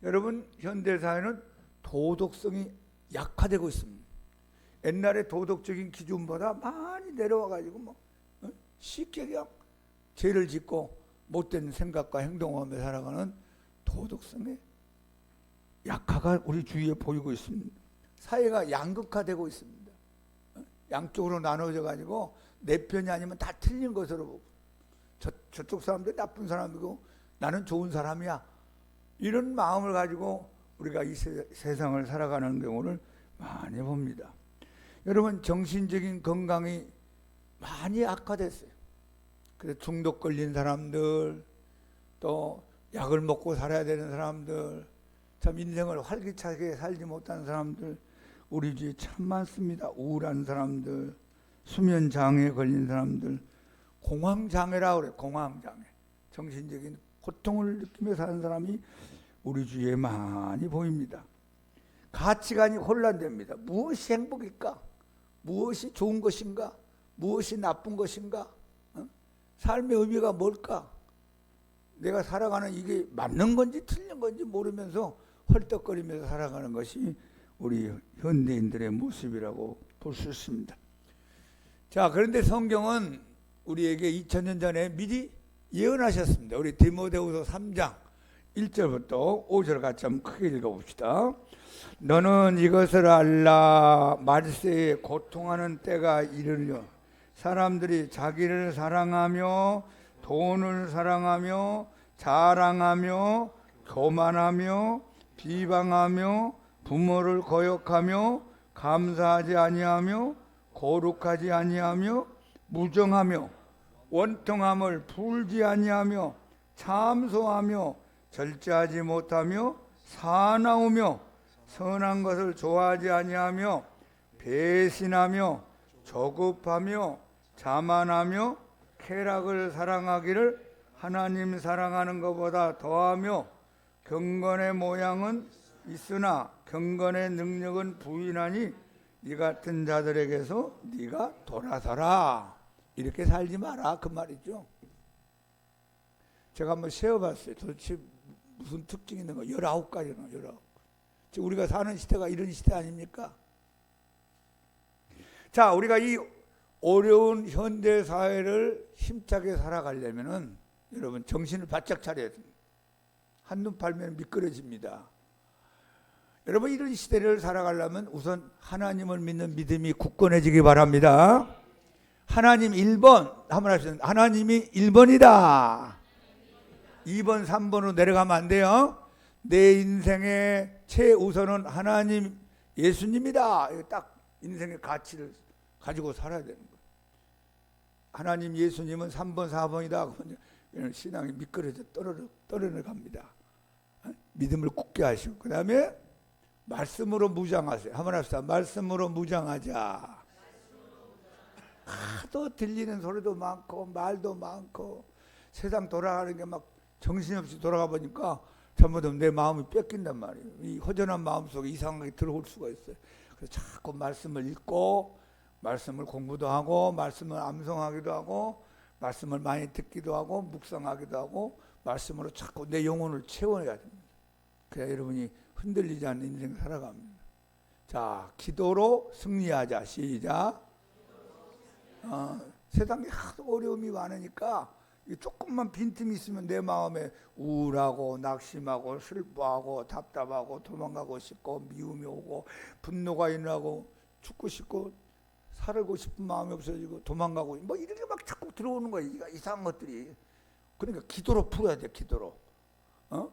여러분, 현대사회는 도덕성이 약화되고 있습니다. 옛날에 도덕적인 기준보다 많이 내려와가지고 쉽게 그냥 죄를 짓고 못된 생각과 행동하며 살아가는 도덕성의 약화가 우리 주위에 보이고 있습니다. 사회가 양극화되고 있습니다. 양쪽으로 나눠져 가지고 내 편이 아니면 다 틀린 것으로 보고 저쪽 사람들 나쁜 사람이고 나는 좋은 사람이야, 이런 마음을 가지고 우리가 이 세상을 살아가는 경우를 많이 봅니다. 여러분, 정신적인 건강이 많이 악화됐어요. 그래서 중독 걸린 사람들, 또 약을 먹고 살아야 되는 사람들, 참 인생을 활기차게 살지 못하는 사람들 우리 주위에 참 많습니다. 우울한 사람들, 수면장애에 걸린 사람들, 공황장애라고 그래요. 공황장애, 정신적인 고통을 느끼며 사는 사람이 우리 주위에 많이 보입니다. 가치관이 혼란됩니다. 무엇이 행복일까? 무엇이 좋은 것인가? 무엇이 나쁜 것인가? 삶의 의미가 뭘까? 내가 살아가는 이게 맞는 건지 틀린 건지 모르면서 헐떡거리면서 살아가는 것이 우리 현대인들의 모습이라고 볼 수 있습니다. 자, 그런데 성경은 우리에게 2000년 전에 미리 예언하셨습니다. 우리 디모데후서 3장 1절부터 5절 같이 한번 크게 읽어봅시다. 너는 이것을 알라. 말세에 고통하는 때가 이르려 사람들이 자기를 사랑하며 돈을 사랑하며 자랑하며 교만하며 비방하며 부모를 거역하며 감사하지 아니하며 거룩하지 아니하며 무정하며 원통함을 풀지 아니하며 참소하며 절제하지 못하며 사나우며 선한 것을 좋아하지 아니하며 배신하며 조급하며 자만하며 쾌락을 사랑하기를 하나님 사랑하는 것보다 더하며 경건의 모양은 있으나 경건의 능력은 부인하니 이 같은 자들에게서 네가 돌아서라. 이렇게 살지 마라, 그 말이죠. 제가 한번 세어봤어요. 도대체 무슨 특징이 있는 거? 19가지나 19. 지금 우리가 사는 시대가 이런 시대 아닙니까? 자, 우리가 이 어려운 현대 사회를 힘차게 살아가려면은 여러분 정신을 바짝 차려야 됩니다. 한눈 팔면 미끄러집니다. 여러분, 이런 시대를 살아가려면 우선 하나님을 믿는 믿음이 굳건해지기 바랍니다. 하나님 1번 한번 하시죠. 하나님이 1번이다. 2번 3번으로 내려가면 안 돼요. 내 인생의 최우선은 하나님 예수님이다. 딱 인생의 가치를 가지고 살아야 되는 거예요. 하나님 예수님은 3번 4번이다. 그러면 신앙이 미끄러져 떨어져 갑니다. 믿음을 굳게 하시고, 그 다음에 말씀으로 무장하세요. 한번 합시다. 말씀으로 무장하자. 하도 들리는 소리도 많고 말도 많고 세상 돌아가는 게 막 정신없이 돌아가 보니까 잘못하면 내 마음이 뺏긴단 말이에요. 이 허전한 마음 속에 이상하게 들어올 수가 있어요. 그래서 자꾸 말씀을 읽고 말씀을 공부도 하고 말씀을 암송하기도 하고 말씀을 많이 듣기도 하고 묵상하기도 하고 말씀으로 자꾸 내 영혼을 채워야 됩니다. 그래야 여러분이 흔들리지 않는 인생 살아갑니다. 자, 기도로 승리하자. 시작. 세상에 하도 어려움이 많으니까 조금만 빈틈이 있으면 내 마음에 우울하고 낙심하고 슬퍼하고 답답하고 도망가고 싶고 미움이 오고 분노가 일어나고 죽고 싶고 살고 싶은 마음이 없어지고 도망가고 뭐 이런 게 막 자꾸 들어오는 거예요. 이상한 것들이. 그러니까 기도로 풀어야 돼. 기도로.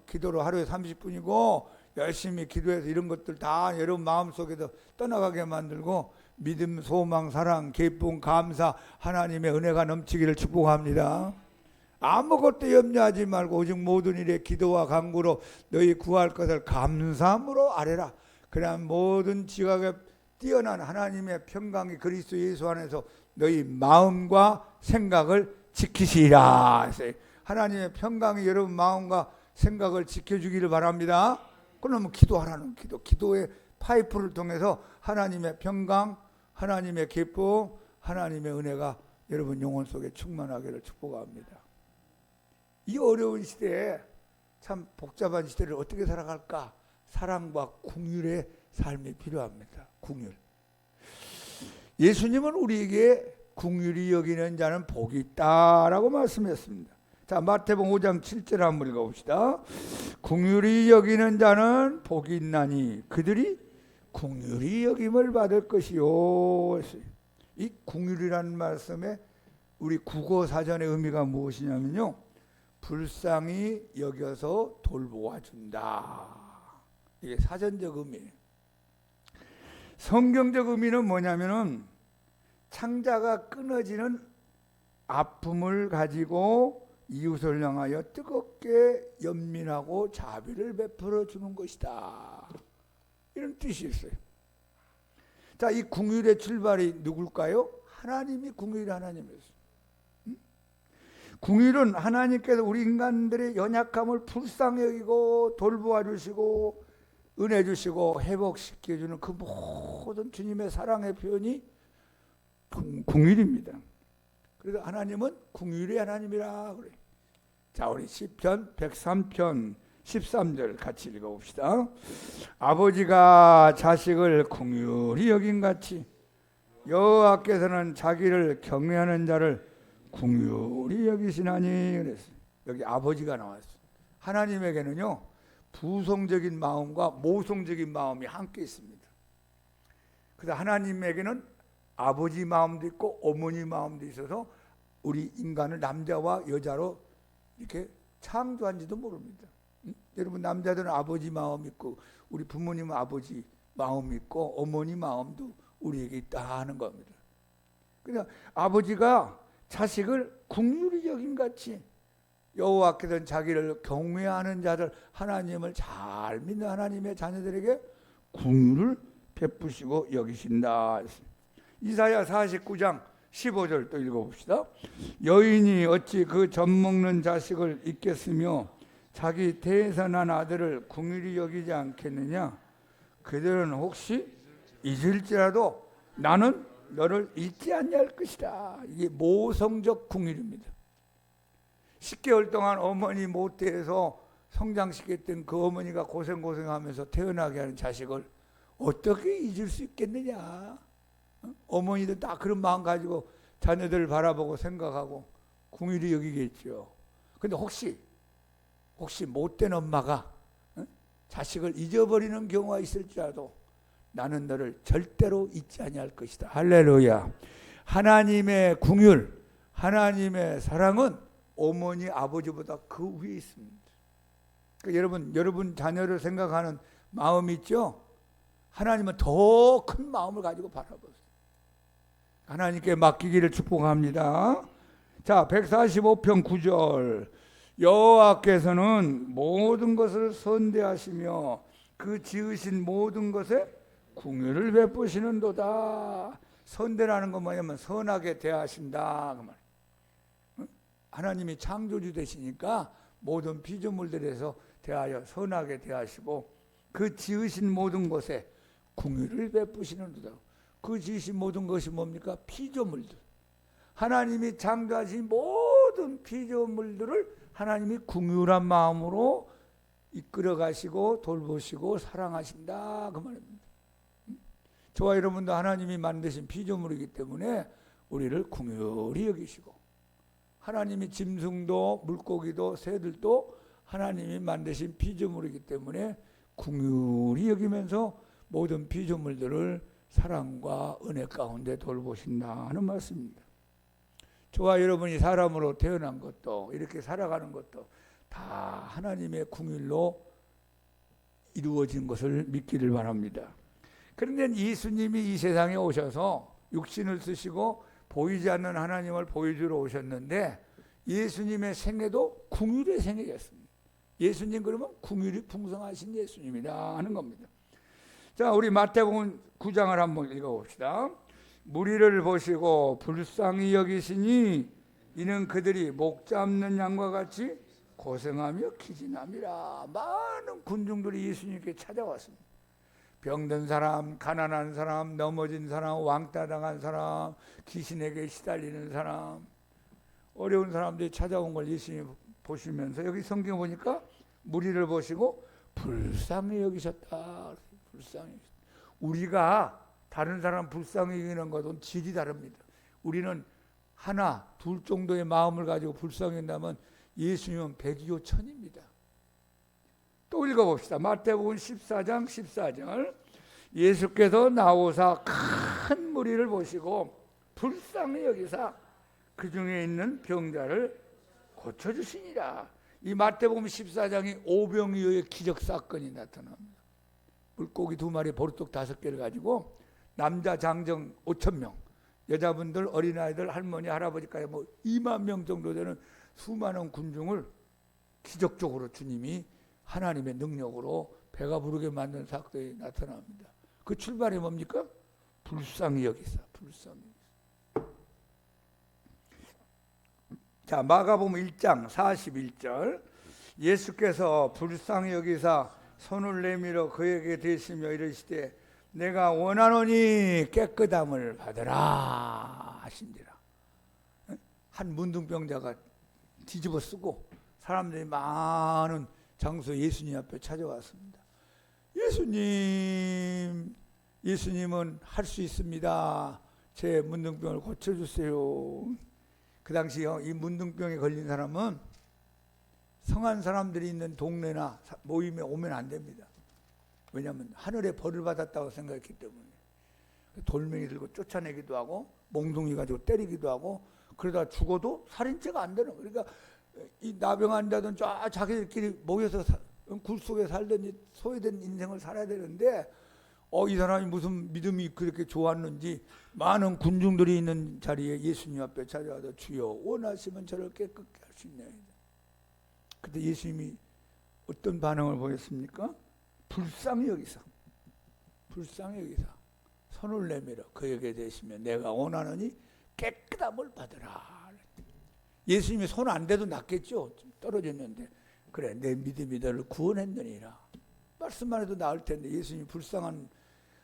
기도로 하루에 30분이고 열심히 기도해서 이런 것들 다 여러분 마음속에서 떠나가게 만들고 믿음, 소망, 사랑, 기쁨, 감사, 하나님의 은혜가 넘치기를 축복합니다. 아무것도 염려하지 말고 오직 모든 일에 기도와 간구로 너희 구할 것을 감사함으로 아뢰라. 그러나 모든 지각에 뛰어난 하나님의 평강이 그리스도 예수 안에서 너희 마음과 생각을 지키시리라. 하나님의 평강이 여러분 마음과 생각을 지켜주기를 바랍니다. 그러면 기도하라는 기도의 파이프를 통해서 하나님의 평강, 하나님의 기쁨, 하나님의 은혜가 여러분 영혼 속에 충만하기를 축복합니다. 이 어려운 시대에 참 복잡한 시대를 어떻게 살아갈까? 사랑과 긍휼의 삶이 필요합니다. 긍휼. 예수님은 우리에게 긍휼히 여기는 자는 복이 있다라고 말씀했습니다. 자, 마태복음 5장 7절 한번 읽어봅시다. 긍휼히 여기는 자는 복이 있나니 그들이 긍휼히 여김을 받을 것이요. 이 긍휼이라는 말씀에 우리 국어 사전의 의미가 무엇이냐면요, 불쌍히 여겨서 돌보아 준다. 이게 사전적 의미예요. 성경적 의미는 뭐냐면은 창자가 끊어지는 아픔을 가지고 이웃을 향하여 뜨겁게 연민하고 자비를 베풀어 주는 것이다. 이런 뜻이 있어요. 자, 이 긍휼의 출발이 누굴까요? 하나님이 긍휼이 하나님이었어요. 긍휼은 하나님께서 우리 인간들의 연약함을 불쌍히 여기고 돌보아 주시고 은혜 주시고 회복시켜 주는 그 모든 주님의 사랑의 표현이 긍휼입니다. 그래서 하나님은 긍휼의 하나님이라 그래. 자, 우리 시편 103편 13절 같이 읽어봅시다. 아버지가 자식을 긍휼히 여긴같이 여호와께서는 자기를 경외하는 자를 긍휼히 여기시나니. 그랬어요. 여기 아버지가 나왔어요. 하나님에게는요, 부성적인 마음과 모성적인 마음이 함께 있습니다. 그래서 하나님에게는 아버지 마음도 있고 어머니 마음도 있어서 우리 인간을 남자와 여자로 이렇게 창조한지도 모릅니다. 여러분, 남자들은 아버지 마음 있고 우리 부모님은 아버지 마음 있고 어머니 마음도 우리에게 있다 하는 겁니다. 그러니까 아버지가 자식을 긍휼히 여김같이 여호와께서는 자기를 경외하는 자들, 하나님을 잘 믿는 하나님의 자녀들에게 긍휼을 베푸시고 여기신다. 이사야 49장 15절 또 읽어봅시다. 여인이 어찌 그 젖먹는 자식을 잊겠으며 자기 태에서 난 아들을 긍휼히 여기지 않겠느냐. 그들은 혹시 잊을지라도 나는 너를 잊지 않을 것이다. 이게 모성적 긍휼입니다. 10개월 동안 어머니 모태에서 성장시켰던 그 어머니가 고생하면서 태어나게 하는 자식을 어떻게 잊을 수 있겠느냐. 어머니도 다 그런 마음 가지고 자녀들을 바라보고 생각하고 긍휼히 여기겠죠. 근데 혹시 못된 엄마가 자식을 잊어버리는 경우가 있을지라도 나는 너를 절대로 잊지 아니할 것이다. 할렐루야. 하나님의 긍휼, 하나님의 사랑은 어머니, 아버지보다 그 위에 있습니다. 그러니까 여러분 자녀를 생각하는 마음 있죠? 하나님은 더 큰 마음을 가지고 바라보세요. 하나님께 맡기기를 축복합니다. 자, 145편 9절. 여호와께서는 모든 것을 선대하시며 그 지으신 모든 것에 긍휼을 베푸시는도다. 선대라는 건 뭐냐면 선하게 대하신다 그 말. 하나님이 창조주 되시니까 모든 피조물들에서 대하여 선하게 대하시고 그 지으신 모든 것에 긍휼을 베푸시는도다. 그 지으신 모든 것이 뭡니까? 피조물들. 하나님이 창조하신 모든 피조물들을 하나님이 긍휼한 마음으로 이끌어 가시고 돌보시고 사랑하신다 그 말입니다. 저와 여러분도 하나님이 만드신 피조물이기 때문에 우리를 긍휼히 여기시고, 하나님이 짐승도 물고기도 새들도 하나님이 만드신 피조물이기 때문에 긍휼히 여기면서 모든 피조물들을 사랑과 은혜 가운데 돌보신다 하는 말씀입니다. 저와 여러분이 사람으로 태어난 것도 이렇게 살아가는 것도 다 하나님의 긍휼로 이루어진 것을 믿기를 바랍니다. 그런데 예수님이 이 세상에 오셔서 육신을 쓰시고 보이지 않는 하나님을 보여주러 오셨는데 예수님의 생애도 긍휼의 생애였습니다. 예수님 그러면 긍휼이 풍성하신 예수님이다 하는 겁니다. 자, 우리 마태복음 9장을 한번 읽어봅시다. 무리를 보시고 불쌍히 여기시니 이는 그들이 목 잡는 양과 같이 고생하며 기진함이라. 많은 군중들이 예수님께 찾아왔습니다. 병든 사람, 가난한 사람, 넘어진 사람, 왕따 당한 사람, 귀신에게 시달리는 사람, 어려운 사람들이 찾아온 걸 예수님이 보시면서 여기 성경 보니까 무리를 보시고 불쌍히 여기셨다. 불쌍히 여기셨다. 우리가 다른 사람 불쌍히 여기는 것은 질이 다릅니다. 우리는 하나, 둘 정도의 마음을 가지고 불쌍히 여긴다면 예수님은 백이요 천입니다. 또 읽어봅시다. 마태복음 14장 14절. 예수께서 나오사 큰 무리를 보시고 불쌍히 여기사 그 중에 있는 병자를 고쳐주시니라. 이 마태복음 14장이 오병이어의 기적 사건이 나타납니다. 물고기 2마리 보리떡 5개를 가지고 남자 장정 5,000명, 여자분들 어린아이들 할머니 할아버지까지 2만 명 정도 되는 수많은 군중을 기적적으로 주님이 하나님의 능력으로 배가 부르게 만든 사건이 나타납니다. 그 출발이 뭡니까? 불쌍히 여기사. 불쌍히 여기사. 자, 마가복음 1장 41절. 예수께서 불쌍히 여기사 손을 내밀어 그에게 대시며 이르시되 내가 원하노니 깨끗함을 받으라 하신지라. 한 문둥병자가 뒤집어 쓰고 사람들이 많은 장소 예수님 앞에 찾아왔습니다. 예수님은 할 수 있습니다. 제 문둥병을 고쳐주세요. 그 당시에 이 문둥병에 걸린 사람은 성한 사람들이 있는 동네나 모임에 오면 안 됩니다. 왜냐하면 하늘에 벌을 받았다고 생각했기 때문에. 돌멩이 들고 쫓아내기도 하고 몽둥이 가지고 때리기도 하고 그러다 죽어도 살인죄가 안 되는 거예요. 그러니까 이 나병 자든 자기들끼리 모여서 굴 속에 살든지 소외된 인생을 살아야 되는데 이 사람이 무슨 믿음이 그렇게 좋았는지 많은 군중들이 있는 자리에 예수님 앞에 찾아와서 주여 원하시면 저를 깨끗게 할 수 있나이다. 그때 예수님이 어떤 반응을 보였습니까? 불쌍히 여기사 손을 내밀어 그에게 대시며 내가 원하노니 깨끗함을 받으라. 예수님이 손 안 대도 낫겠죠. 좀 떨어졌는데 그래 내 믿음이 너를 구원했느니라. 말씀만 해도 나을 텐데 예수님이 불쌍한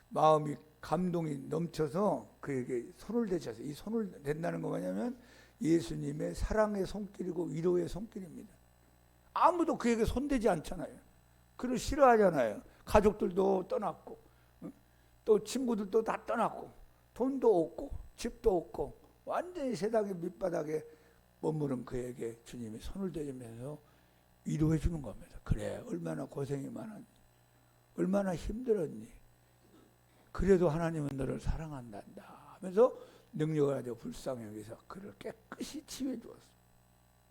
마음이 감동이 넘쳐서 그에게 손을 대셔서 이 손을 댄다는 거 뭐냐면 예수님의 사랑의 손길이고 위로의 손길입니다. 아무도 그에게 손대지 않잖아요. 그를 싫어하잖아요. 가족들도 떠났고 또 친구들도 다 떠났고 돈도 없고 집도 없고 완전히 세상의 밑바닥에 머무른 그에게 주님이 손을 대면서 위로해 주는 겁니다. 그래 얼마나 고생이 많았니, 얼마나 힘들었니, 그래도 하나님은 너를 사랑한단다 하면서 능력을 가지고 불쌍히 여기서 그를 깨끗이 치유해 주었습니다.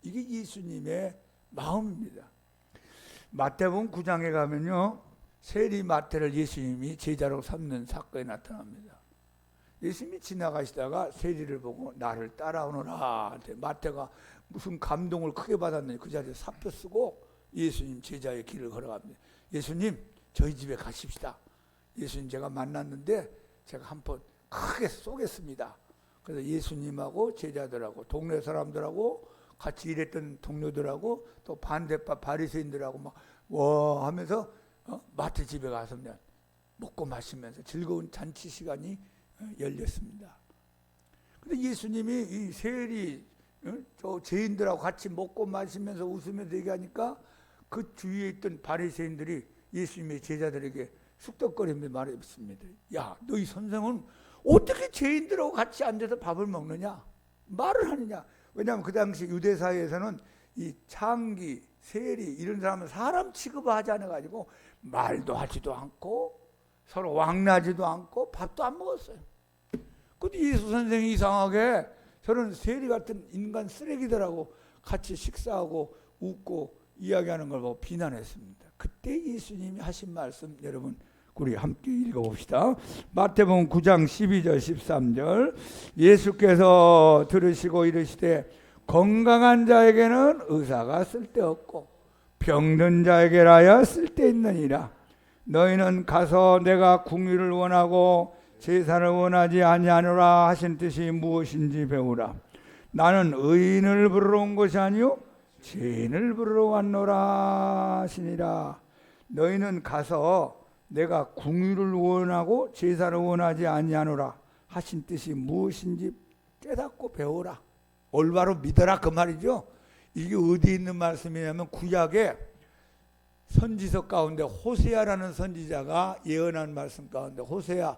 이게 예수님의 마음입니다. 마태복음 9장에 가면요 세리 마태를 예수님이 제자로 삼는 사건이 나타납니다. 예수님이 지나가시다가 세리를 보고 나를 따라오너라. 마태가 무슨 감동을 크게 받았는지 그 자리에 사표 쓰고 예수님 제자의 길을 걸어갑니다. 예수님 저희 집에 가십시다. 예수님 제가 만났는데 제가 한번 크게 쏘겠습니다. 그래서 예수님하고 제자들하고 동네 사람들하고 같이 일했던 동료들하고 또 반대파 바리새인들하고 막 와 하면서 마태 집에 가서 그냥 먹고 마시면서 즐거운 잔치 시간이 열렸습니다. 근데 예수님이 이 세리 저 죄인들하고 같이 먹고 마시면서 웃으면서 얘기하니까 그 주위에 있던 바리새인들이 예수님의 제자들에게 쑥덕거리며 말했습니다. 야, 너희 선생은 어떻게 죄인들하고 같이 앉아서 밥을 먹느냐? 말을 하느냐? 왜냐하면 그 당시 유대 사회에서는 이 창기, 세리 이런 사람은 사람 취급을 하지 않아가지고 말도 하지도 않고 서로 왕나지도 않고 밥도 안 먹었어요. 근데 예수 선생이 이상하게 저런 세리 같은 인간 쓰레기들하고 같이 식사하고 웃고 이야기하는 걸 보고 비난했습니다. 그때 예수님이 하신 말씀 여러분 우리 함께 읽어봅시다. 마태복음 9장 12절 13절 예수께서 들으시고 이르시되 건강한 자에게는 의사가 쓸데없고 병든 자에게라야 쓸데있느니라. 너희는 가서 내가 궁유를 원하고 제사를 원하지 아니하노라 하신 뜻이 무엇인지 배우라. 나는 의인을 부르러 온 것이 아니요 죄인을 부르러 왔노라 하시니라. 너희는 가서 내가 궁유를 원하고 제사를 원하지 아니하노라 하신 뜻이 무엇인지 깨닫고 배우라. 올바로 믿어라 그 말이죠. 이게 어디 있는 말씀이냐면 구약에 선지서 가운데 호세아라는 선지자가 예언한 말씀 가운데 호세아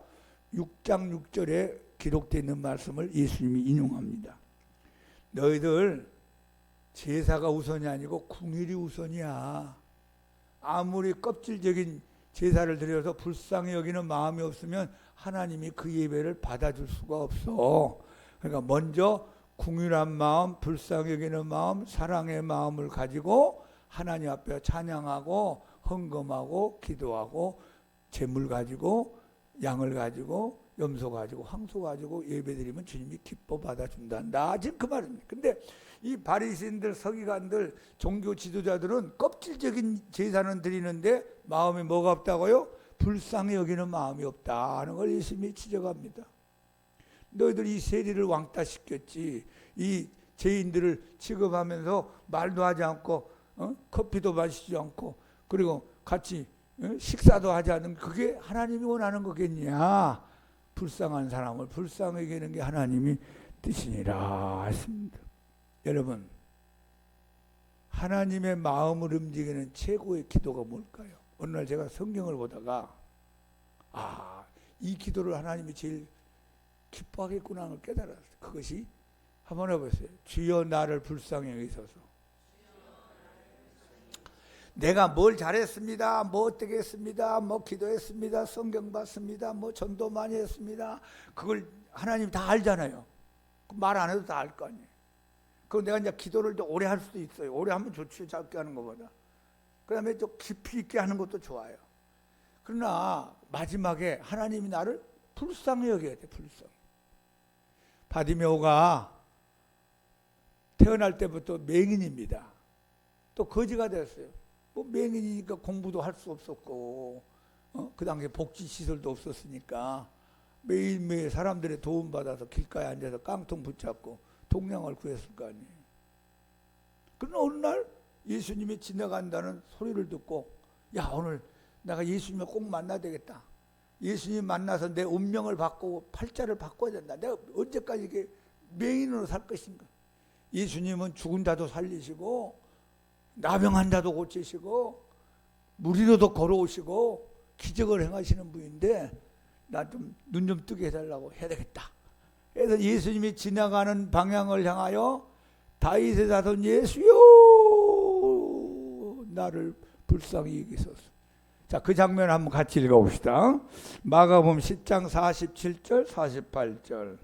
6장 6절에 기록되어 있는 말씀을 예수님이 인용합니다. 너희들 제사가 우선이 아니고 궁일이 우선이야. 아무리 껍질적인 제사를 드려서 불쌍히 여기는 마음이 없으면 하나님이 그 예배를 받아줄 수가 없어. 그러니까 먼저 궁일한 마음, 불쌍히 여기는 마음, 사랑의 마음을 가지고 하나님 앞에 찬양하고 헌금하고 기도하고 제물 가지고 양을 가지고 염소 가지고 황소 가지고 예배드리면 주님이 기뻐 받아준단다. 지금 그 말입니다. 근데 이 바리새인들, 서기관들, 종교 지도자들은 껍질적인 제사는 드리는데 마음에 뭐가 없다고요? 불쌍히 여기는 마음이 없다는 걸 예수님이 지적합니다. 너희들 이 세리를 왕따시켰지. 이 죄인들을 취급하면서 말도 하지 않고 커피도 마시지 않고 그리고 같이 식사도 하지 않는 그게 하나님이 원하는 거겠냐. 불쌍한 사람을 불쌍히 여기는 게 하나님이 뜻이니라 했습니다. 여러분, 하나님의 마음을 움직이는 최고의 기도가 뭘까요? 어느 날 제가 성경을 보다가 이 기도를 하나님이 제일 기뻐하겠구나 하는 걸 깨달았어요. 그것이 한번 해보세요. 주여 나를 불쌍히 여기소서. 내가 뭘 잘했습니다, 뭐 어떻게 했습니다, 뭐 기도했습니다, 성경 봤습니다, 뭐 전도 많이 했습니다. 그걸 하나님 다 알잖아요. 말 안 해도 다 알 거 아니에요. 그럼 내가 이제 기도를 좀 오래 할 수도 있어요. 오래 하면 좋지, 짧게 하는 것보다. 그 다음에 좀 깊이 있게 하는 것도 좋아요. 그러나 마지막에 하나님이 나를 불쌍히 여겨야 돼. 불쌍히. 바디메오가 태어날 때부터 맹인입니다. 또 거지가 됐어요. 뭐 맹인이니까 공부도 할 수 없었고 그 당시에 복지시설도 없었으니까 매일매일 사람들의 도움받아서 길가에 앉아서 깡통 붙잡고 동량을 구했을 거 아니에요. 그러나 어느 날 예수님이 지나간다는 소리를 듣고 야, 오늘 내가 예수님을 꼭 만나야 되겠다. 예수님 만나서 내 운명을 바꾸고 팔자를 바꿔야 된다. 내가 언제까지 이렇게 맹인으로 살 것인가. 예수님은 죽은 자도 살리시고 나병한 자도 고치시고 무리로도 걸어오시고 기적을 행하시는 분인데 나 좀 눈 좀 뜨게 해달라고 해야 되겠다. 그래서 예수님이 지나가는 방향을 향하여 다윗의 자손 예수여 나를 불쌍히 여기소서. 자, 그 장면 한번 같이 읽어봅시다. 마가복음 10장 47절 48절.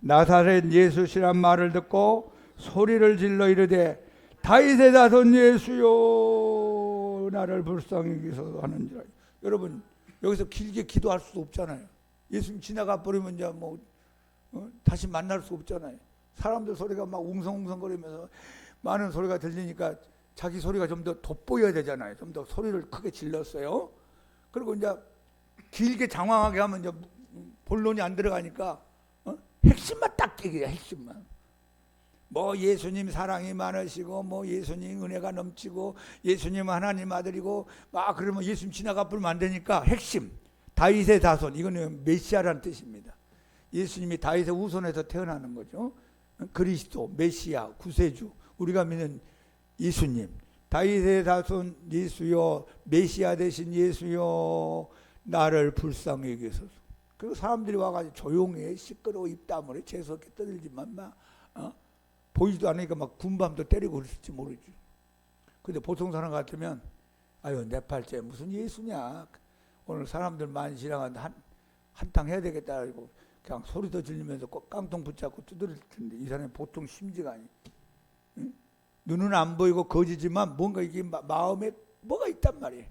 나사렛 예수시란 말을 듣고 소리를 질러 이르되 다윗의 자손 예수여 나를 불쌍히 여기소서 하는지라. 여러분, 여기서 길게 기도할 수도 없잖아요. 예수님 지나가 버리면 이제 뭐 다시 만날 수 없잖아요. 사람들 소리가 막 웅성웅성거리면서 많은 소리가 들리니까 자기 소리가 좀 더 돋보여야 되잖아요. 좀 더 소리를 크게 질렀어요. 그리고 이제 길게 장황하게 하면 이제 본론이 안 들어가니까 핵심만 딱 얘기해요. 핵심만. 뭐 예수님 사랑이 많으시고 뭐 예수님 은혜가 넘치고 예수님 하나님 아들이고 막 그러면 예수님 지나가 버리면 안 되니까 핵심 다윗의 자손, 이거는 메시아라는 뜻입니다. 예수님이 다윗의 후손에서 태어나는 거죠. 그리스도, 메시아, 구세주, 우리가 믿는 예수님, 다윗의 자손 예수여, 메시아 되신 예수여 나를 불쌍히 여기소서. 그리고 사람들이 와가지고 조용히 시끄러워 입 다물어 재수없게 떠들지만 막 보이지도 않으니까 막 군밤도 때리고 그랬을지 모르지. 근데 보통 사람 같으면 아유 내 팔자에 무슨 예수냐, 오늘 사람들 많이 지나가는데 한탕 해야 되겠다 그러고 그냥 소리도 질리면서 꼭 깡통 붙잡고 두드릴 텐데 이 사람이 보통 심지가 아니. 응? 눈은 안 보이고 거지지만 뭔가 이게 마음에 뭐가 있단 말이에요.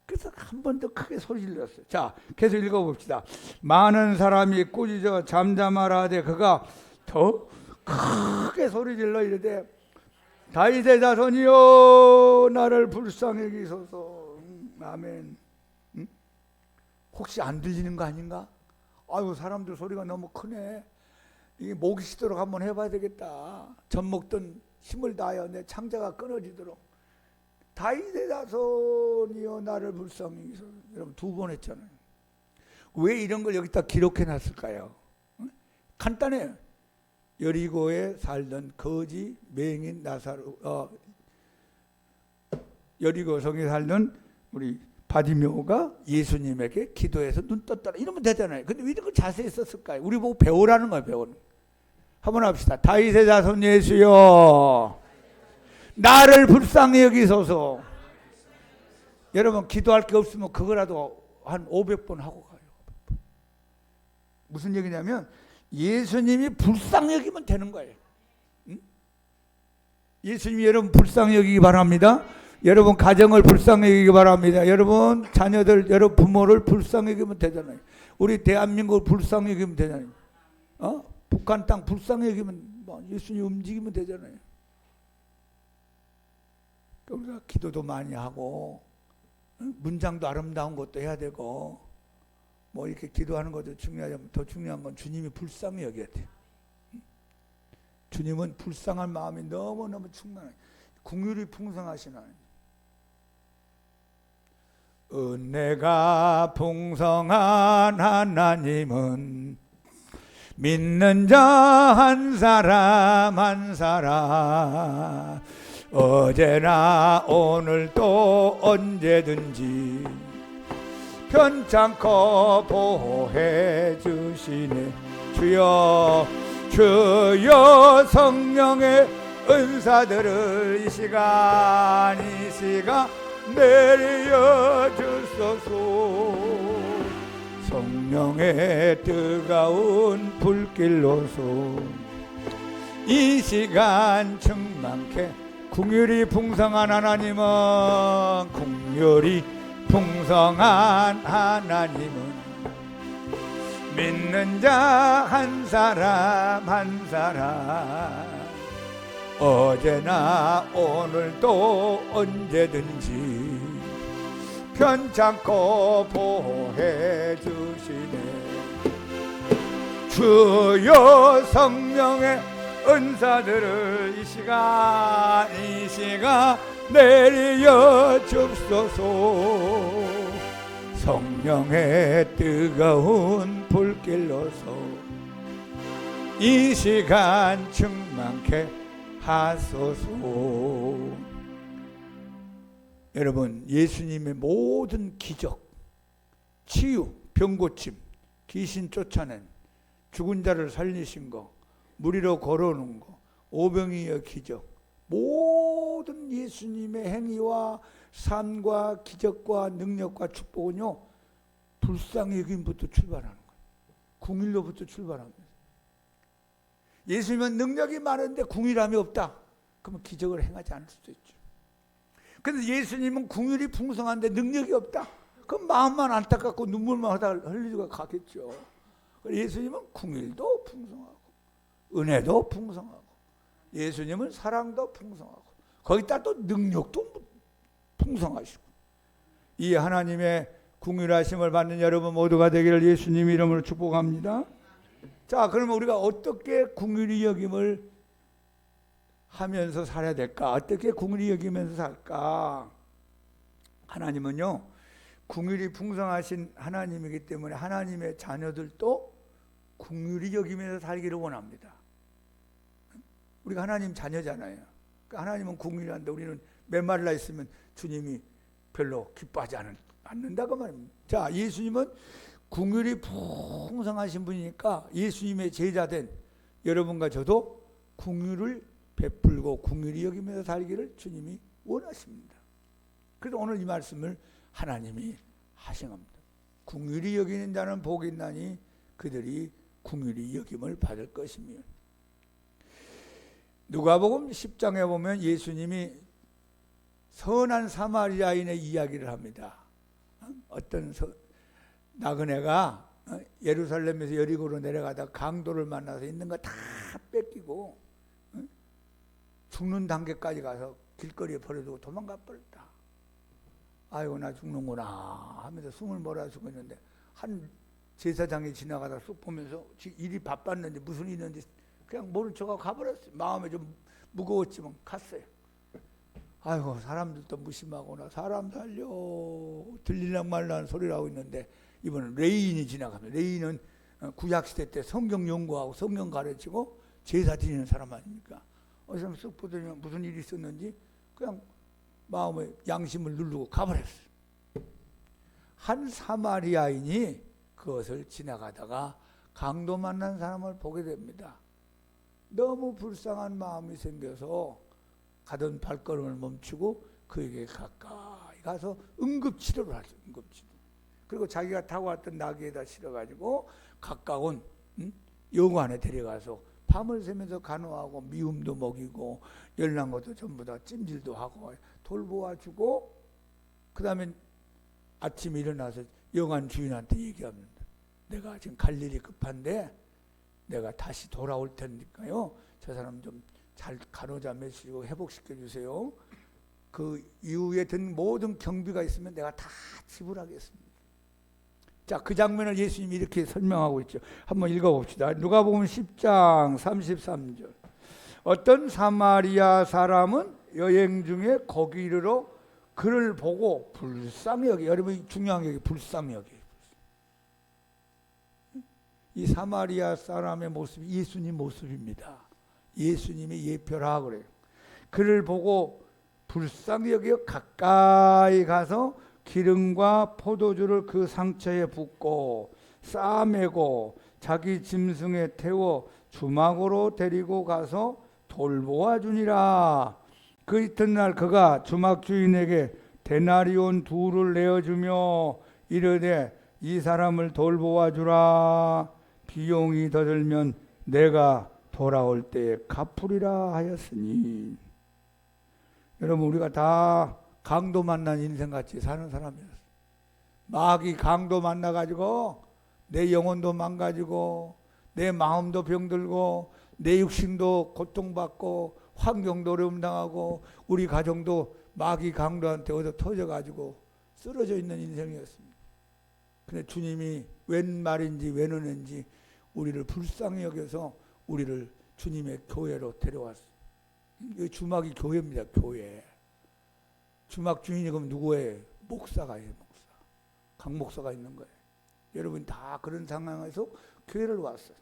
그래서 한 번 더 크게 소리 질렀어요. 자, 계속 읽어봅시다. 많은 사람이 꾸짖어 잠잠하라 하되 그가 더 크게 소리 질러 이르되 다윗의 자손이여 나를 불쌍히 여기소서. 아멘. 응? 혹시 안 들리는 거 아닌가? 아유 사람들 소리가 너무 크네. 이게 목이 쉬도록 한번 해봐야 되겠다. 젖 먹던 힘을 다하여 내 창자가 끊어지도록. 다윗의 자손이여 나를 불쌍히 여기소서. 여러분 두 번 했잖아요. 왜 이런 걸 여기다 기록해 놨을까요? 응? 간단해요. 여리고에 살던 거지 맹인 나사로 여리고 성에 살던 우리 바디메오가 예수님에게 기도해서 눈 떴더라 이러면 되잖아요. 근데 왜 이렇게 자세히 썼을까요? 우리 보고 배우라는 거예요. 배우는. 한번 합시다. 다윗의 자손 예수여 나를 불쌍히 여기소서. 여러분 기도할 게 없으면 그거라도 한 500번 하고 가요. 무슨 얘기냐면 예수님이 불쌍히 여기면 되는 거예요. 응? 예수님이 여러분 불쌍히 여기기 바랍니다. 여러분 가정을 불쌍히 여기기 바랍니다. 여러분 자녀들, 여러분 부모를 불쌍히 여기면 되잖아요. 우리 대한민국을 불쌍히 여기면 되잖아요. 북한 땅 불쌍히 여기면 예수님 움직이면 되잖아요. 우리가 기도도 많이 하고 문장도 아름다운 것도 해야 되고 뭐 이렇게 기도하는 것도 중요하지만 더 중요한 건 주님이 불쌍히 여겨야 돼요. 주님은 불쌍한 마음이 너무너무 충만해요. 긍휼이 풍성하신 하나님. 은혜가 풍성한 하나님은 믿는 자 한 사람 한 사람 어제나 오늘도 언제든지 편찮고 보호해 주시네. 주여 주여 성령의 은사들을 이 시간 내려 주소서. 성령의 뜨거운 불길로서 이 시간 충만케 긍휼이 풍성한 하나님은 긍휼이 풍성한 하나님은 믿는 자 한 사람 한 사람 어제나 오늘도 언제든지 편찮고 보호해 주시네. 주여 성령의 은사들을 이 시간 내려 줍소서. 성령의 뜨거운 불길로서 이 시간 충만케 하소서. 여러분 예수님의 모든 기적, 치유, 병고침, 귀신 쫓아낸, 죽은 자를 살리신 거, 물 위로 걸어오는 거, 오병이어 기적, 모든 예수님의 행위와 삶과 기적과 능력과 축복은요 불쌍히 여김부터 출발하는 거예요. 궁일로부터 출발합니다. 예수님은 능력이 많은데 궁일함이 없다. 그러면 기적을 행하지 않을 수도 있죠. 근데 예수님은 궁일이 풍성한데 능력이 없다. 그럼 마음만 안타깝고 눈물만 하다가 흘리고 가겠죠. 예수님은 궁일도 풍성하고 은혜도 풍성하고 예수님은 사랑도 풍성하고 거기다 또 능력도 풍성하시고 이 하나님의 궁휼하심을 받는 여러분 모두가 되기를 예수님 이름으로 축복합니다. 자, 그러면 우리가 어떻게 궁휼히 여김을 하면서 살아야 될까? 어떻게 궁휼히 여기면서 살까? 하나님은요 궁휼이 풍성하신 하나님이기 때문에 하나님의 자녀들도 궁휼히 여기면서 살기를 원합니다. 우리가 하나님 자녀잖아요. 그러니까 하나님은 궁휼한데 우리는 메말라 있으면 주님이 별로 기뻐하지 않는다 그 말입니다. 자, 예수님은 궁휼이 풍성하신 분이니까 예수님의 제자된 여러분과 저도 궁휼을 베풀고 궁휼히 여기면서 살기를 주님이 원하십니다. 그래서 오늘 이 말씀을 하나님이 하신 겁니다. 궁휼히 여기는 자는 복이 있나니 그들이 궁휼히 여김을 받을 것이며. 누가복음 10장에 보면 예수님이 선한 사마리아인의 이야기를 합니다. 어떤 나그네가 예루살렘에서 여리고로 내려가다 강도를 만나서 있는 거 다 뺏기고 죽는 단계까지 가서 길거리에 버려두고 도망가 버렸다. 아이고 나 죽는구나 하면서 숨을 몰아쉬고 있는데 한 제사장이 지나가다 쑥 보면서 일이 바빴는지 무슨 일이 있는지 그냥 모른 척하고 가버렸어요. 마음에 좀 무거웠지만 갔어요. 아이고 사람들도 무심하구나. 사람 살려 들리랑 말라는 소리를 하고 있는데 이번엔 레인이 지나갑니다. 레인은 구약시대 때 성경 연구하고 성경 가르치고 제사 드리는 사람 아닙니까? 어디서 쑥 보더니 무슨 일이 있었는지 그냥 마음의 양심을 누르고 가버렸어요. 한 사마리아인이 그것을 지나가다가 강도 만난 사람을 보게 됩니다. 너무 불쌍한 마음이 생겨서 가던 발걸음을 멈추고 그에게 가까이 가서 응급치료를 하죠. 응급치료. 그리고 자기가 타고 왔던 나귀에다 실어가지고 가까운 여관에 데려가서 밤을 새면서 간호하고 미움도 먹이고 열난 것도 전부 다 찜질도 하고 돌보아주고, 그 다음에 아침에 일어나서 여관 주인한테 얘기합니다. 내가 지금 갈 일이 급한데 내가 다시 돌아올 테니까요, 저 사람 좀 잘 간호자 메시고 회복시켜 주세요. 그 이후에 든 모든 경비가 있으면 내가 다 지불하겠습니다. 자, 그 장면을 예수님이 이렇게 설명하고 있죠. 한번 읽어봅시다. 누가복음 10장 33절. 어떤 사마리아 사람은 여행 중에 거기 이르러 그를 보고 불쌍히 여기, 여러분 중요한 게 불쌍히 여기. 이 사마리아 사람의 모습이 예수님 모습입니다. 예수님이 예표라 그래요. 그를 보고 불쌍히 여겨 가까이 가서 기름과 포도주를 그 상처에 붓고 싸매고 자기 짐승에 태워 주막으로 데리고 가서 돌보아 주니라. 그 이튿날 그가 주막 주인에게 데나리온 2를 내어주며 이르되 이 사람을 돌보아 주라. 비용이 더 들면 내가 돌아올 때에 갚으리라 하였으니. 여러분, 우리가 다 강도 만난 인생같이 사는 사람이었어요. 마귀 강도 만나가지고 내 영혼도 망가지고 내 마음도 병들고 내 육신도 고통받고 환경도 어려움 당하고 우리 가정도 마귀 강도한테 얻어 터져가지고 쓰러져 있는 인생이었습니다. 근데 주님이 웬 말인지 웬 은혜인지 우리를 불쌍히 여겨서 우리를 주님의 교회로 데려왔어요. 이 주막이 교회입니다. 교회. 주막 주인이 그럼 누구예요? 목사가 해요. 목사. 강 목사가 있는 거예요. 여러분 다 그런 상황에서 교회를 왔어요.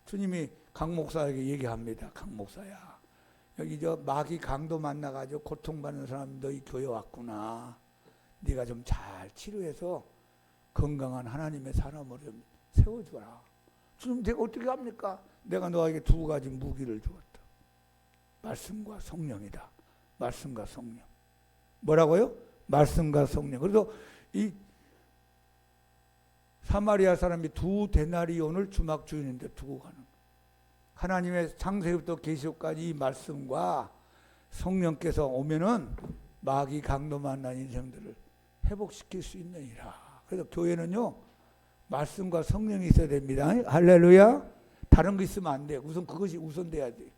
주님이 강 목사에게 얘기합니다. 강 목사야, 여기 저 마귀 강도 만나가지고 고통받는 사람 너희 교회 왔구나. 네가 좀 잘 치료해서 건강한 하나님의 사람으로 좀 세워주라. 주님, 내가 어떻게 합니까? 내가 너에게 2가지 무기를 주었다. 말씀과 성령이다. 말씀과 성령. 뭐라고요? 말씀과 성령. 그래서 이 사마리아 사람이 2 데나리온을 주막 주인한테 두고 가는 거예요. 하나님의 창세기부터 계시록까지 이 말씀과 성령께서 오면은 마귀 강도 만난 인생들을 회복시킬 수 있느니라. 그래서 교회는요, 말씀과 성령이 있어야 됩니다. 할렐루야. 다른 거 있으면 안 돼요. 우선 그것이 우선돼야 돼요.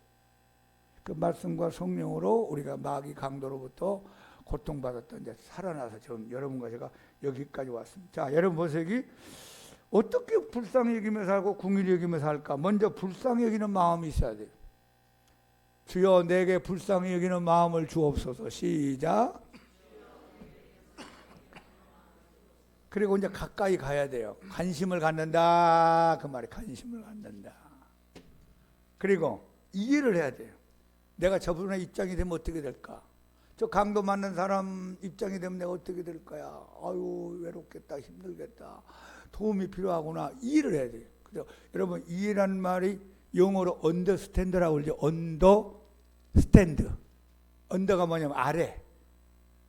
그 말씀과 성령으로 우리가 마귀 강도로부터 고통받았던 이제 살아나서 지금 여러분과 제가 여기까지 왔습니다. 자, 여러분 보세요. 여기 어떻게 불쌍히 여기며 살고 궁일이 여기며 살까? 먼저 불쌍히 여기는 마음이 있어야 돼요. 주여 내게 불쌍히 여기는 마음을 주옵소서. 시작. 그리고 이제 가까이 가야 돼요. 관심을 갖는다. 그 말이 관심을 갖는다. 그리고 이해를 해야 돼요. 내가 저분의 입장이 되면 어떻게 될까? 저 강도 맞는 사람 입장이 되면 내가 어떻게 될 거야? 아유, 외롭겠다, 힘들겠다, 도움이 필요하구나. 이해를 해야 돼요. 그래서 여러분, 이해라는 말이 영어로 understand라고 그러죠. understand. under가 뭐냐면 아래.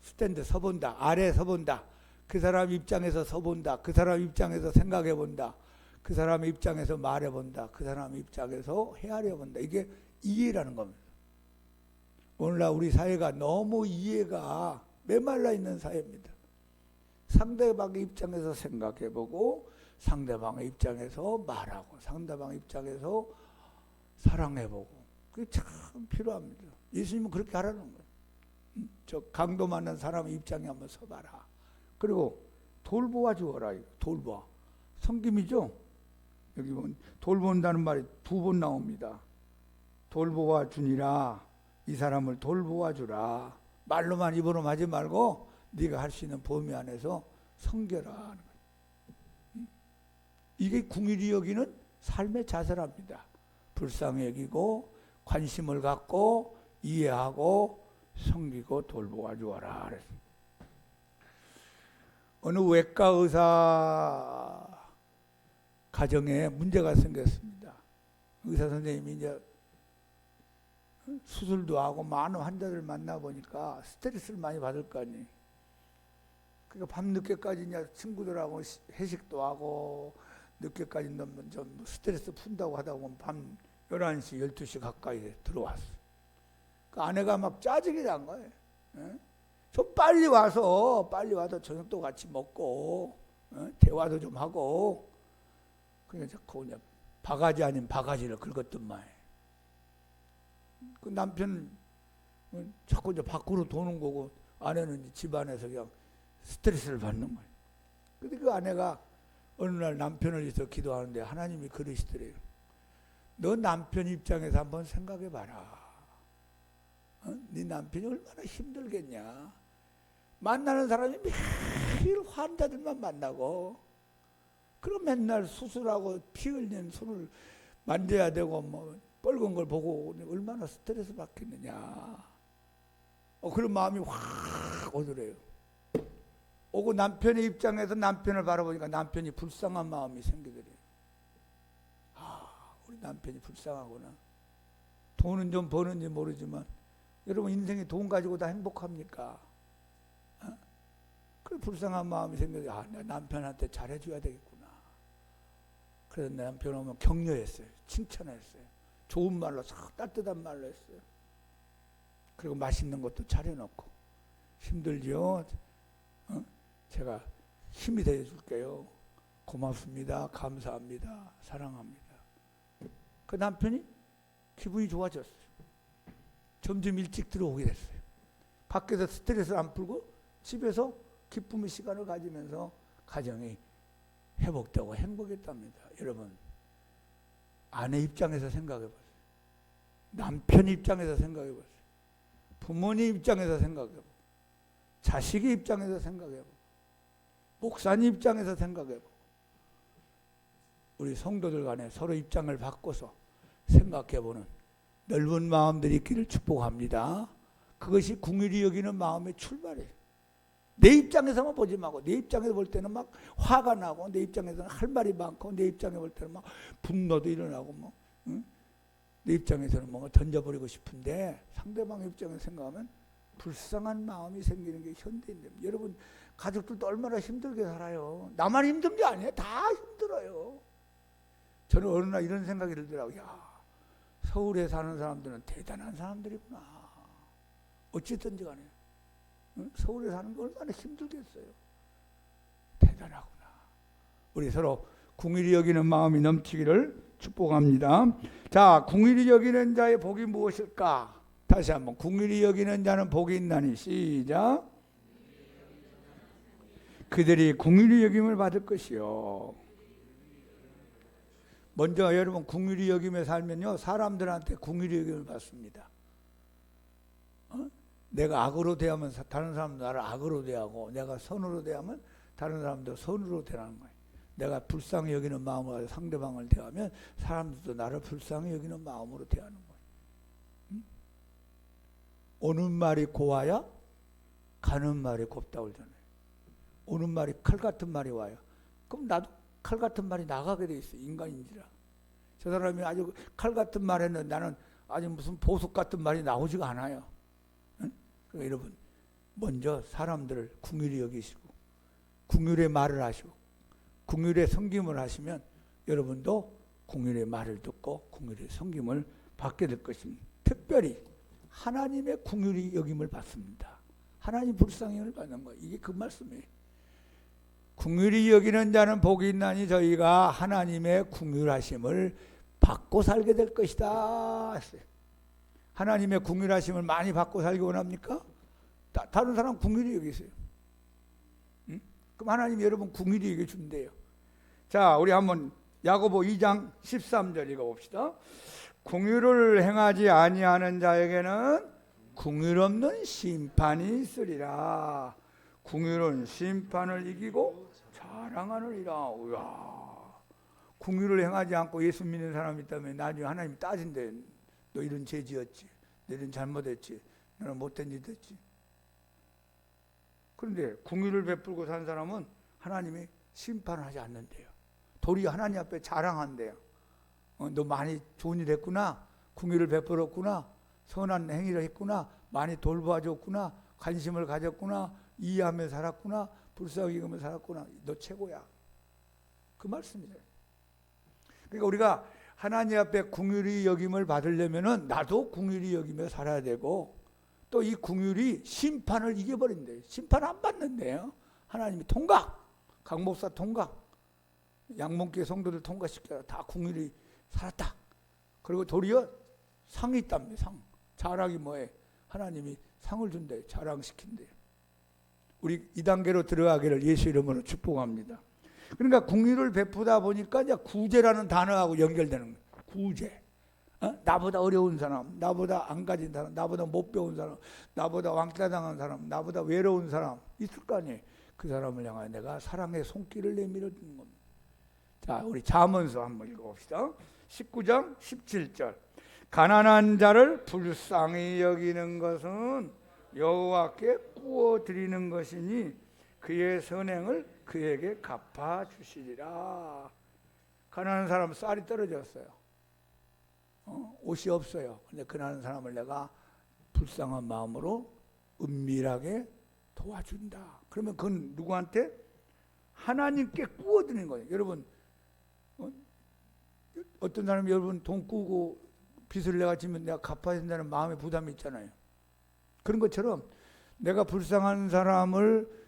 stand, 서본다. 아래 서본다. 그 사람 입장에서 서본다. 그 사람 입장에서 생각해 본다. 그 사람 입장에서 말해 본다. 그 사람 입장에서 헤아려 본다. 이게 이해라는 겁니다. 오늘날 우리 사회가 너무 이해가 메말라 있는 사회입니다. 상대방의 입장에서 생각해 보고 상대방의 입장에서 말하고 상대방의 입장에서 사랑해 보고, 그게 참 필요합니다. 예수님은 그렇게 하라는 거예요. 저 강도 맞는 사람의 입장에 한번 서봐라. 그리고 돌보아 주어라. 돌보아. 성김이죠. 여기 보면 돌본다는 말이 2번 나옵니다. 돌보아 주니라. 이 사람을 돌보아 주라. 말로만 입으로 하지 말고 네가 할 수 있는 범위 안에서 섬겨라 하는 거예요. 이게 궁일이 여기는 삶의 자세랍니다. 불쌍히 여기고 관심을 갖고 이해하고 섬기고 돌보아 주어라. 어느 외과 의사 가정에 문제가 생겼습니다. 의사 선생님이 이제 수술도 하고 많은 환자들 만나보니까 스트레스를 많이 받을 거 아니에요. 그러니까 밤늦게까지 이제 친구들하고 회식도 하고 늦게까지 너무 좀 스트레스 푼다고 하다 보면 밤 11시, 12시 가까이 들어왔어. 그 아내가 막 짜증이 난 거예요. 예? 좀 빨리 와서 저녁도 같이 먹고 대화도 좀 하고 그냥 자꾸 그냥 바가지 아닌 바가지를 긁었더만. 그 남편 자꾸 이제 밖으로 도는 거고 아내는 이제 집안에서 그냥 스트레스를 받는 거예요. 근데 그 아내가 어느 날 남편을 위해서 기도하는데 하나님이 그러시더래요. 너 남편 입장에서 한번 생각해 봐라. 네 남편이 얼마나 힘들겠냐. 만나는 사람이 매일 환자들만 만나고 그럼 맨날 수술하고 피 흘린 손을 만져야 되고 뭐 뻘건 걸 보고 얼마나 스트레스 받겠느냐. 그런 마음이 확 오더래요. 오고 남편의 입장에서 남편을 바라보니까 남편이 불쌍한 마음이 생기더래요. 우리 남편이 불쌍하구나. 돈은 좀 버는지 모르지만 여러분 인생에 돈 가지고 다 행복합니까? 그 불쌍한 마음이 생겨서 내 남편한테 잘해줘야 되겠구나. 그래서 내 남편 오면 격려했어요. 칭찬했어요. 좋은 말로 따뜻한 말로 했어요. 그리고 맛있는 것도 차려놓고 힘들죠? 제가 힘이 되어줄게요. 고맙습니다. 감사합니다. 사랑합니다. 그 남편이 기분이 좋아졌어요. 점점 일찍 들어오게 됐어요. 밖에서 스트레스를 안 풀고 집에서 기쁨의 시간을 가지면서 가정이 회복되고 행복했답니다. 여러분, 아내 입장에서 생각해보세요. 남편 입장에서 생각해보세요. 부모님 입장에서 생각해보세요. 자식의 입장에서 생각해보세요. 목사님 입장에서 생각해보세요. 우리 성도들 간에 서로 입장을 바꿔서 생각해보는 넓은 마음들이 있기를 축복합니다. 그것이 긍휼히 여기는 마음의 출발이에요. 내 입장에서만 보지 말고 내 입장에서 볼 때는 막 화가 나고 내 입장에서는 할 말이 많고 내 입장에 볼 때는 막 분노도 일어나고 뭐 내 입장에서는 뭔가 던져버리고 싶은데 상대방 입장에서 생각하면 불쌍한 마음이 생기는 게 현대인입니다. 여러분 가족들도 얼마나 힘들게 살아요. 나만 힘든 게 아니에요. 다 힘들어요. 저는 어느 날 이런 생각이 들더라고요. 야, 서울에 사는 사람들은 대단한 사람들이구나. 어쨌든지 간에 서울에 사는 게 얼마나 힘들겠어요. 대단하구나. 우리 서로 긍휼히 여기는 마음이 넘치기를 축복합니다. 자, 긍휼히 여기는 자의 복이 무엇일까? 다시 한번 긍휼히 여기는 자는 복이 있나니 시작. 그들이 긍휼히 여김을 받을 것이요. 먼저 여러분 긍휼히 여김에 살면요 사람들한테 긍휼히 여김을 받습니다. 내가 악으로 대하면 다른 사람도 나를 악으로 대하고 내가 선으로 대하면 다른 사람도 선으로 대하는 거예요. 내가 불쌍히 여기는 마음으로 상대방을 대하면 사람들도 나를 불쌍히 여기는 마음으로 대하는 거예요. 오는 말이 고와야 가는 말이 곱다 그러잖아요. 오는 말이 칼 같은 말이 와요. 그럼 나도 칼 같은 말이 나가게 돼 있어요. 인간인지라. 저 사람이 아주 칼 같은 말 했는데 나는 아주 무슨 보석 같은 말이 나오지가 않아요. 그러니까 여러분 먼저 사람들을 긍휼히 여기시고 긍휼의 말을 하시고 긍휼의 섬김을 하시면 여러분도 긍휼의 말을 듣고 긍휼의 섬김을 받게 될 것입니다. 특별히 하나님의 긍휼히 여김을 받습니다. 하나님 불쌍히 여김을 받는 거예요. 이게 그 말씀이에요. 긍휼히 여기는 자는 복이 있나니 저희가 하나님의 긍휼하심을 받고 살게 될 것이다. 하나님의 긍휼하심을 많이 받고 살기 원합니까? 다른 사람 긍휼히 여기세요. 그럼 하나님이 여러분 긍휼히 여겨 준대요. 자, 우리 한번 야고보 2장 13절 읽어봅시다. 긍휼을 행하지 아니하는 자에게는 긍휼 없는 심판이 있으리라. 긍휼은 심판을 이기고 자랑하느니라. 우와. 긍휼을 행하지 않고 예수 믿는 사람이 있다면 나중에 하나님이 따진대. 너 이런 죄 지었지. 너 이런 잘못했지. 너는 못된 짓 했지. 그런데 긍휼을 베풀고 산 사람은 하나님이 심판하지 않는데요. 도리어 하나님 앞에 자랑한대요. 너 많이 좋은 일 했구나, 궁유를 베풀었구나, 선한 행위를 했구나, 많이 돌봐줬구나, 관심을 가졌구나, 이해하며 살았구나, 불쌍히 여기며 살았구나, 너 최고야. 그 말씀이에요. 그러니까 우리가 하나님 앞에 궁휼히 여김을 받으려면은 나도 궁휼히 여기며 살아야 되고, 또 이 궁휼이 심판을 이겨버린대요. 심판 안 받는데요. 하나님이 통각, 강 목사 통각, 양목교회 성도들 통과시켜라. 다 궁휼히 살았다. 그리고 도리어 상이 있답니다. 상. 자랑이 뭐예요? 하나님이 상을 준대요. 자랑시킨대요. 우리 이 단계로 들어가기를 예수 이름으로 축복합니다. 그러니까 궁휼을 베푸다 보니까 이제 구제라는 단어하고 연결되는 거예요. 구제. 나보다 어려운 사람, 나보다 안 가진 사람, 나보다 못 배운 사람, 나보다 왕따당한 사람, 나보다 외로운 사람 있을 거 아니에요. 그 사람을 향하여 내가 사랑의 손길을 내밀어 주는 겁니다. 자, 우리 잠언서 한번 읽어봅시다. 19장 17절. 가난한 자를 불쌍히 여기는 것은 여호와께 구워 드리는 것이니 그의 선행을 그에게 갚아 주시리라. 가난한 사람 쌀이 떨어졌어요. 옷이 없어요. 근데 가난한 사람을 내가 불쌍한 마음으로 은밀하게 도와준다. 그러면 그건 누구한테? 하나님께 구워 드리는 거예요. 여러분, 어떤 사람이 여러분 돈 꾸고 빚을 내가 지면 내가 갚아야 된다는 마음의 부담이 있잖아요. 그런 것처럼 내가 불쌍한 사람을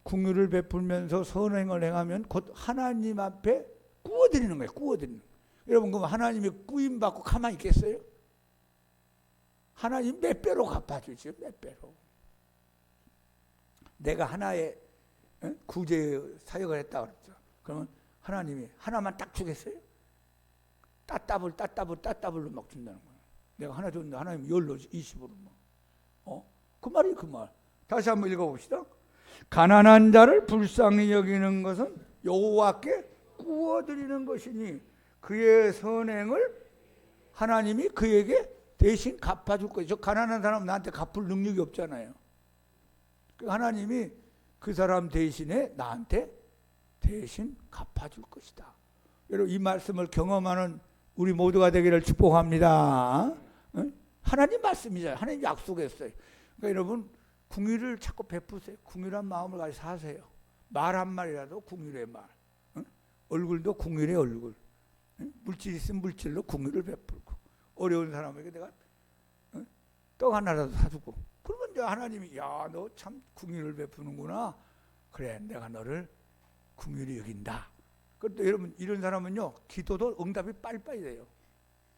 궁유를 베풀면서 선행을 행하면 곧 하나님 앞에 구워드리는 거예요. 구워드리는 거예요. 여러분, 그럼 하나님이 구임받고 가만히 있겠어요? 하나님 몇 배로 갚아주죠. 몇 배로. 내가 하나의 구제 사역을 했다 그랬죠. 그러면 하나님이 하나만 딱 주겠어요? 따따블로 막 준다는 거예요. 내가 하나 줬는데 하나님 10로 20으로 그 말이 그 말. 다시 한번 읽어봅시다. 가난한 자를 불쌍히 여기는 것은 여호와께 구워드리는 것이니 그의 선행을 하나님이 그에게 대신 갚아줄 거예요. 저 가난한 사람 나한테 갚을 능력이 없잖아요. 하나님이 그 사람 대신에 나한테 대신 갚아줄 것이다. 여러분, 이 말씀을 경험하는 우리 모두가 되기를 축복합니다. 하나님 말씀이잖아요. 하나님 약속했어요. 그러니까 여러분, 궁유를 자꾸 베푸세요. 궁유란 마음을 가지고 사세요. 말 한마디라도 궁유의 말, 얼굴도 궁유의 얼굴, 물질 있으면 물질로 궁유를 베풀고, 어려운 사람에게 내가 떡 하나라도 사주고, 그러면 이제 하나님이 야, 너 참 궁유를 베푸는구나. 그래, 내가 너를 궁유히 여긴다. 그것도 여러분, 이런 사람은요, 기도도 응답이 빨리빨리 돼요.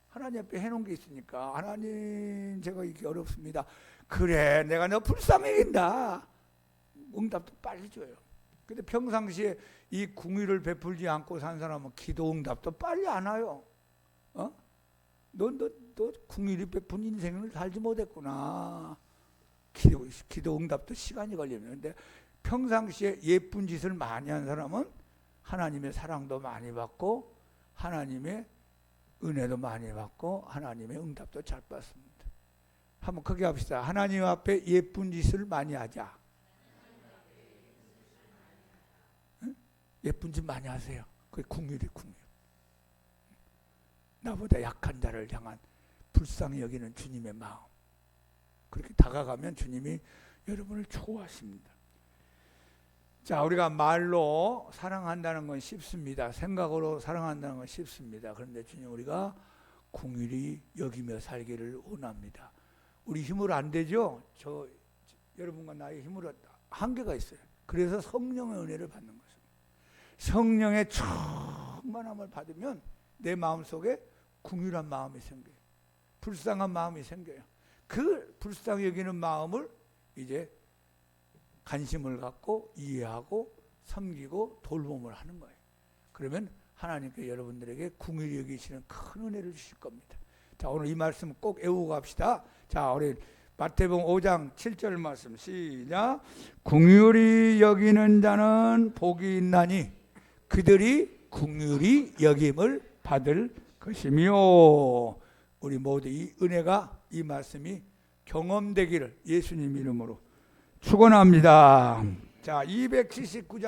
하나님 앞에 해놓은 게 있으니까, 하나님 제가 이렇게 어렵습니다. 그래, 내가 너 불쌍히 여긴다. 응답도 빨리 줘요. 근데 평상시에 이 궁유를 베풀지 않고 산 사람은 기도 응답도 빨리 안 와요. 너 궁유를 베푼 인생을 살지 못했구나. 기도 응답도 시간이 걸리는데, 평상시에 예쁜 짓을 많이 한 사람은 하나님의 사랑도 많이 받고 하나님의 은혜도 많이 받고 하나님의 응답도 잘 받습니다. 한번 크게 합시다. 하나님 앞에 예쁜 짓을 많이 하자. 응? 예쁜 짓 많이 하세요. 그게 궁유리 궁유. 나보다 약한 자를 향한 불쌍히 여기는 주님의 마음. 그렇게 다가가면 주님이 여러분을 좋아하십니다. 자, 우리가 말로 사랑한다는 건 쉽습니다. 생각으로 사랑한다는 건 쉽습니다. 그런데 주님, 우리가 궁휼히 여기며 살기를 원합니다. 우리 힘으로 안 되죠? 여러분과 나의 힘으로 한계가 있어요. 그래서 성령의 은혜를 받는 것입니다. 성령의 충만함을 받으면 내 마음속에 궁휼한 마음이 생겨요. 불쌍한 마음이 생겨요. 그 불쌍히 여기는 마음을 이제 관심을 갖고 이해하고 섬기고 돌봄을 하는 거예요. 그러면 하나님께 여러분들에게 궁휼히 여기시는 큰 은혜를 주실 겁니다. 자, 오늘 이 말씀 꼭 외우고 갑시다. 자, 우리 마태복음 5장 7절 말씀 시작. 궁휼히 여기는 자는 복이 있나니 그들이 궁휼히 여김을 받을 것이며, 우리 모두 이 은혜가, 이 말씀이 경험되기를 예수님 이름으로 축원합니다. 자, 279장